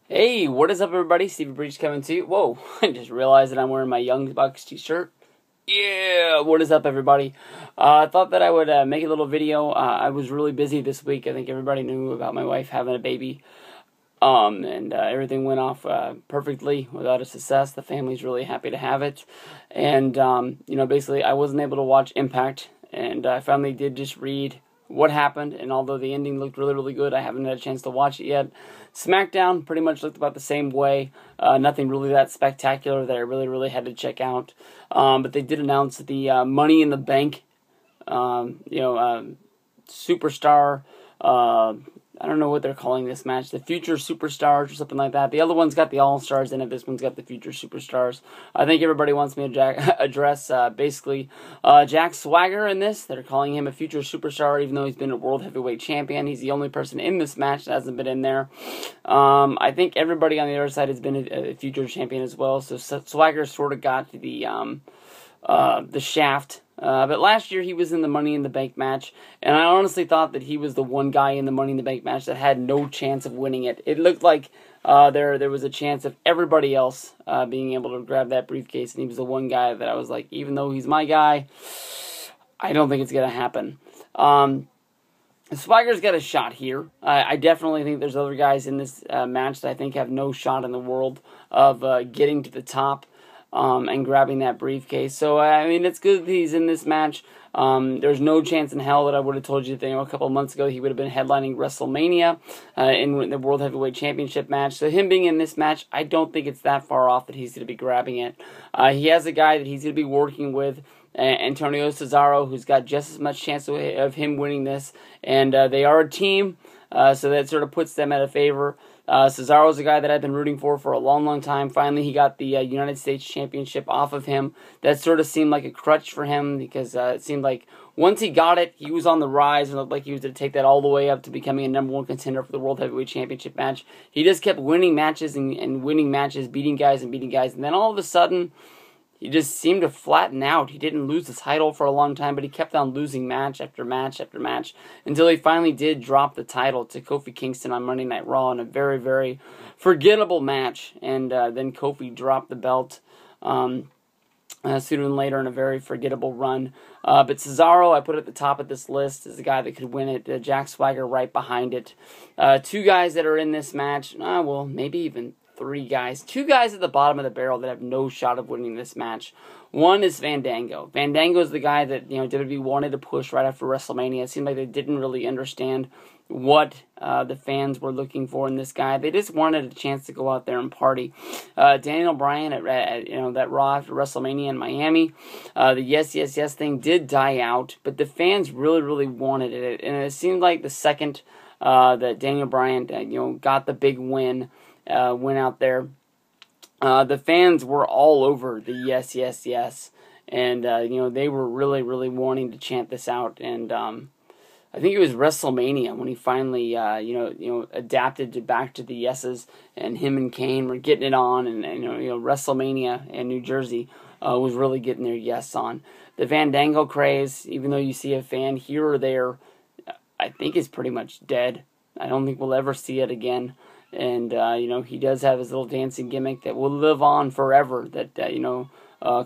Hey, what is up, everybody? Stevie Breach coming to you. Whoa, I just realized that I'm wearing my Young Bucks t-shirt. Yeah, what is up, everybody? I thought that I would make a little video. I was really busy this week. I think everybody knew about my wife having a baby. And everything went off perfectly without a success. The family's really happy to have it. And, basically I wasn't able to watch Impact. And I finally did just read what happened, and although the ending looked really, really good, I haven't had a chance to watch it yet. SmackDown pretty much looked about the same way. Nothing really that spectacular that I really, really had to check out. But they did announce the Money in the Bank, superstar, I don't know what they're calling this match, the Future Superstars or something like that. The other one's got the All-Stars in it, this one's got the Future Superstars. I think everybody wants me to address Jack Swagger in this. They're calling him a Future Superstar even though he's been a World Heavyweight Champion. He's the only person in this match that hasn't been in there. I think everybody on the other side has been a Future Champion as well, so Swagger sort of got the shaft. But last year he was in the Money in the Bank match, and I honestly thought that he was the one guy in the Money in the Bank match that had no chance of winning it. It looked like there was a chance of everybody else being able to grab that briefcase, and he was the one guy that I was like, even though he's my guy, I don't think it's going to happen. Swagger's got a shot here. I definitely think there's other guys in this match that I think have no shot in the world of getting to the top and grabbing that briefcase. So, I mean, it's good that he's in this match. There's no chance in hell that I would have told you that, a couple of months ago he would have been headlining WrestleMania in the World Heavyweight Championship match. So him being in this match, I don't think it's that far off that he's going to be grabbing it. He has a guy that he's going to be working with, Antonio Cesaro, who's got just as much chance of him winning this. And they are a team, so that sort of puts them at a favor. Cesaro's a guy that I've been rooting for a long, long time. Finally, he got the United States Championship off of him. That sort of seemed like a crutch for him because it seemed like once he got it, he was on the rise and looked like he was going to take that all the way up to becoming a #1 contender for the World Heavyweight Championship match. He just kept winning matches and winning matches, beating guys, and then all of a sudden, he just seemed to flatten out. He didn't lose the title for a long time, but he kept on losing match after match after match until he finally did drop the title to Kofi Kingston on Monday Night Raw in a very, very forgettable match. And then Kofi dropped the belt sooner than later in a very forgettable run. But Cesaro, I put at the top of this list, is the guy that could win it. Jack Swagger right behind it. Two guys that are in this match, maybe even three guys. Two guys at the bottom of the barrel that have no shot of winning this match. One is Fandango. Fandango is the guy that WWE wanted to push right after WrestleMania. It seemed like they didn't really understand what the fans were looking for in this guy. They just wanted a chance to go out there and party. Daniel Bryan at that Raw after WrestleMania in Miami, the yes, yes, yes thing did die out, but the fans really, really wanted it, and it seemed like the second that Daniel Bryan got the big win. Went out there, the fans were all over the yes, yes, yes, and they were really, really wanting to chant this out. And I think it was WrestleMania when he finally adapted back to the yeses, and him and Kane were getting it on, and WrestleMania in New Jersey was really getting their yes on. The Fandango craze, even though you see a fan here or there, I think is pretty much dead. I don't think we'll ever see it again. And, he does have his little dancing gimmick that will live on forever that,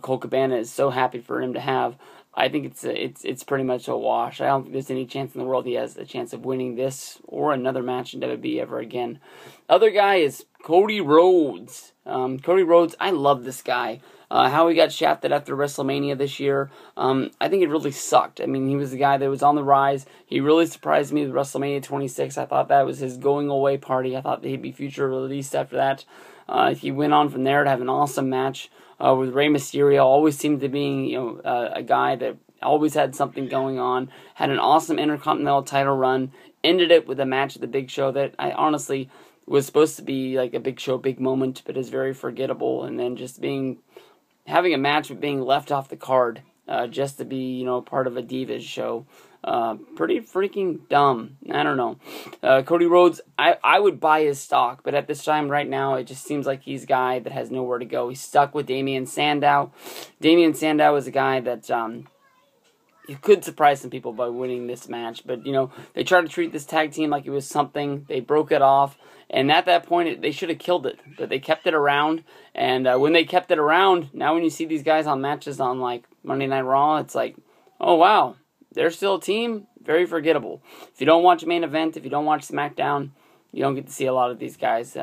Cole Cabana is so happy for him to have. I think it's pretty much a wash. I don't think there's any chance in the world he has a chance of winning this or another match in WWE ever again. Other guy is Cody Rhodes. Cody Rhodes, I love this guy. How he got shafted after WrestleMania this year, I think it really sucked. I mean, he was the guy that was on the rise. He really surprised me with WrestleMania 26. I thought that was his going away party. I thought that he'd be future released after that. He went on from there to have an awesome match with Rey Mysterio. Always seemed to be a guy that always had something going on. Had an awesome Intercontinental title run. Ended it with a match at the Big Show that I honestly was supposed to be like a Big Show, big moment, but is very forgettable. And then just having a match with being left off the card just to be, part of a Divas show. Pretty freaking dumb. I don't know. Cody Rhodes, I would buy his stock, but at this time right now, it just seems like he's a guy that has nowhere to go. He's stuck with Damian Sandow. Damian Sandow is a guy that you could surprise some people by winning this match. But, you know, they tried to treat this tag team like it was something. They broke it off. And at that point, they should have killed it. But they kept it around. And when they kept it around, now when you see these guys on matches on, like, Monday Night Raw, it's like, oh, wow, they're still a team. Very forgettable. If you don't watch Main Event, if you don't watch SmackDown, you don't get to see a lot of these guys.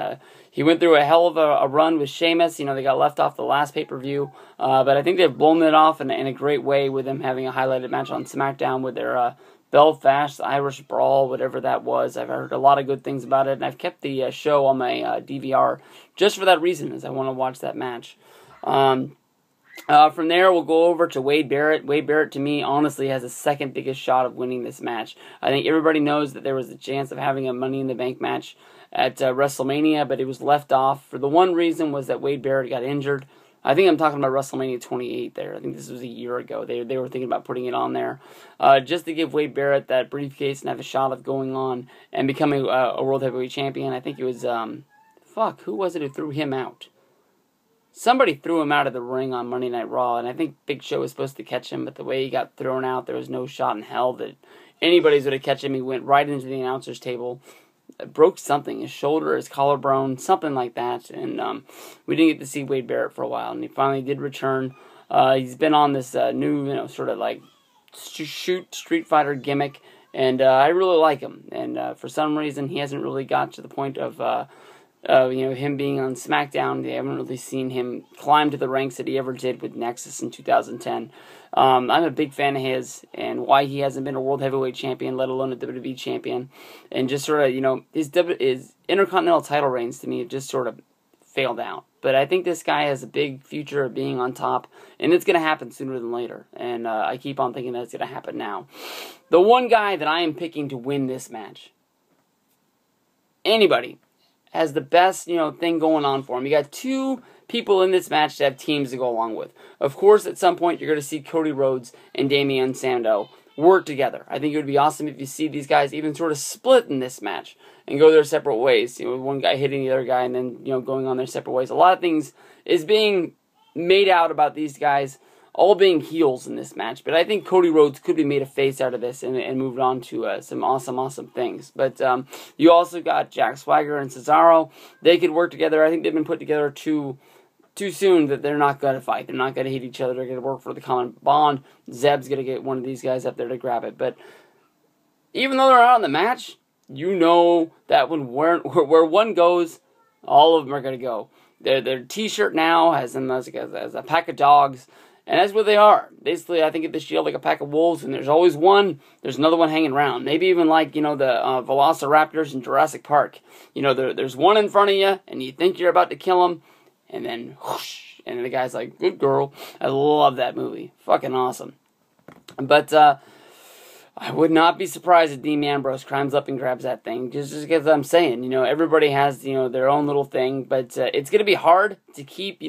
He went through a hell of a run with Sheamus. You know, they got left off the last pay-per-view. But I think they've blown it off in a great way with them having a highlighted match on SmackDown with their Belfast Irish Brawl, whatever that was. I've heard a lot of good things about it, and I've kept the show on my DVR just for that reason, as I want to watch that match. From there, we'll go over to Wade Barrett. Wade Barrett, to me, honestly, has the second biggest shot of winning this match. I think everybody knows that there was a chance of having a Money in the Bank match at WrestleMania, but it was left off. For the one reason was that Wade Barrett got injured. I think I'm talking about WrestleMania 28 there. I think this was a year ago. They were thinking about putting it on there just to give Wade Barrett that briefcase and have a shot of going on and becoming a World Heavyweight Champion. I think it was, who was it who threw him out? Somebody threw him out of the ring on Monday Night Raw, and I think Big Show was supposed to catch him, but the way he got thrown out, there was no shot in hell that anybody's going to catch him. He went right into the announcer's table, broke something, his shoulder, his collarbone, something like that, and we didn't get to see Wade Barrett for a while, and he finally did return. He's been on this new, sort of like Street Fighter gimmick, and I really like him, and for some reason, he hasn't really got to the point of him being on SmackDown. They haven't really seen him climb to the ranks that he ever did with Nexus in 2010. I'm a big fan of his, and why he hasn't been a World Heavyweight Champion, let alone a WWE Champion, and just sort of, his Intercontinental title reigns to me have just sort of failed out. But I think this guy has a big future of being on top, and it's going to happen sooner than later, and I keep on thinking that it's going to happen now. The one guy that I am picking to win this match, anybody, has the best, thing going on for him. You got two people in this match to have teams to go along with. Of course, at some point, you're going to see Cody Rhodes and Damian Sandow work together. I think it would be awesome if you see these guys even sort of split in this match and go their separate ways. One guy hitting the other guy and then, going on their separate ways. A lot of things is being made out about these guys all being heels in this match, but I think Cody Rhodes could be made a face out of this and moved on to some awesome things. But you also got Jack Swagger and Cesaro. They could work together. I think they've been put together too soon that they're not going to fight. They're not going to hit each other. They're going to work for the common bond. Zeb's going to get one of these guys up there to grab it. But even though they're out in the match, that when where one goes, all of them are going to go. Their T-shirt now has them as a pack of dogs. And that's what they are. Basically, I think of the Shield like a pack of wolves, and there's always one, there's another one hanging around. Maybe even like, the Velociraptors in Jurassic Park. There's one in front of you, and you think you're about to kill him, and then whoosh, and the guy's like, good girl. I love that movie. Fucking awesome. But I would not be surprised if Dean Ambrose climbs up and grabs that thing. Just because I'm saying, everybody has, their own little thing, but it's going to be hard to keep,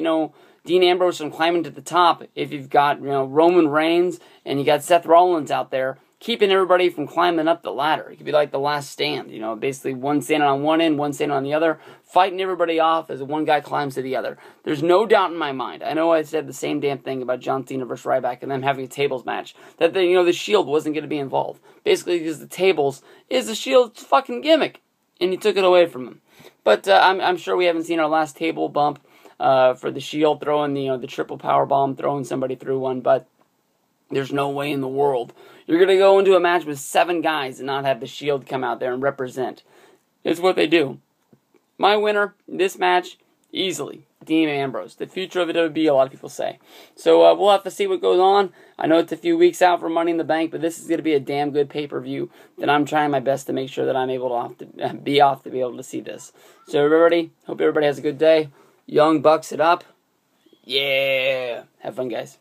Dean Ambrose from climbing to the top if you've got, Roman Reigns and you got Seth Rollins out there keeping everybody from climbing up the ladder. It could be like The Last Stand, basically one standing on one end, one standing on the other, fighting everybody off as one guy climbs to the other. There's no doubt in my mind. I know I said the same damn thing about John Cena versus Ryback and them having a tables match, that the Shield wasn't going to be involved. Basically, because the tables is the Shield's fucking gimmick, and you took it away from him. But I'm sure we haven't seen our last table bump for the Shield throwing the triple power bomb, throwing somebody through one, but there's no way in the world you're going to go into a match with 7 guys and not have the Shield come out there and represent. It's what they do. My winner in this match, easily, Dean Ambrose. The future of it would be, a lot of people say. So we'll have to see what goes on. I know it's a few weeks out for Money in the Bank, but this is going to be a damn good pay-per-view that I'm trying my best to make sure that I'm able to be able to see this. So everybody, hope everybody has a good day. Young Bucks it up. Yeah. Have fun, guys.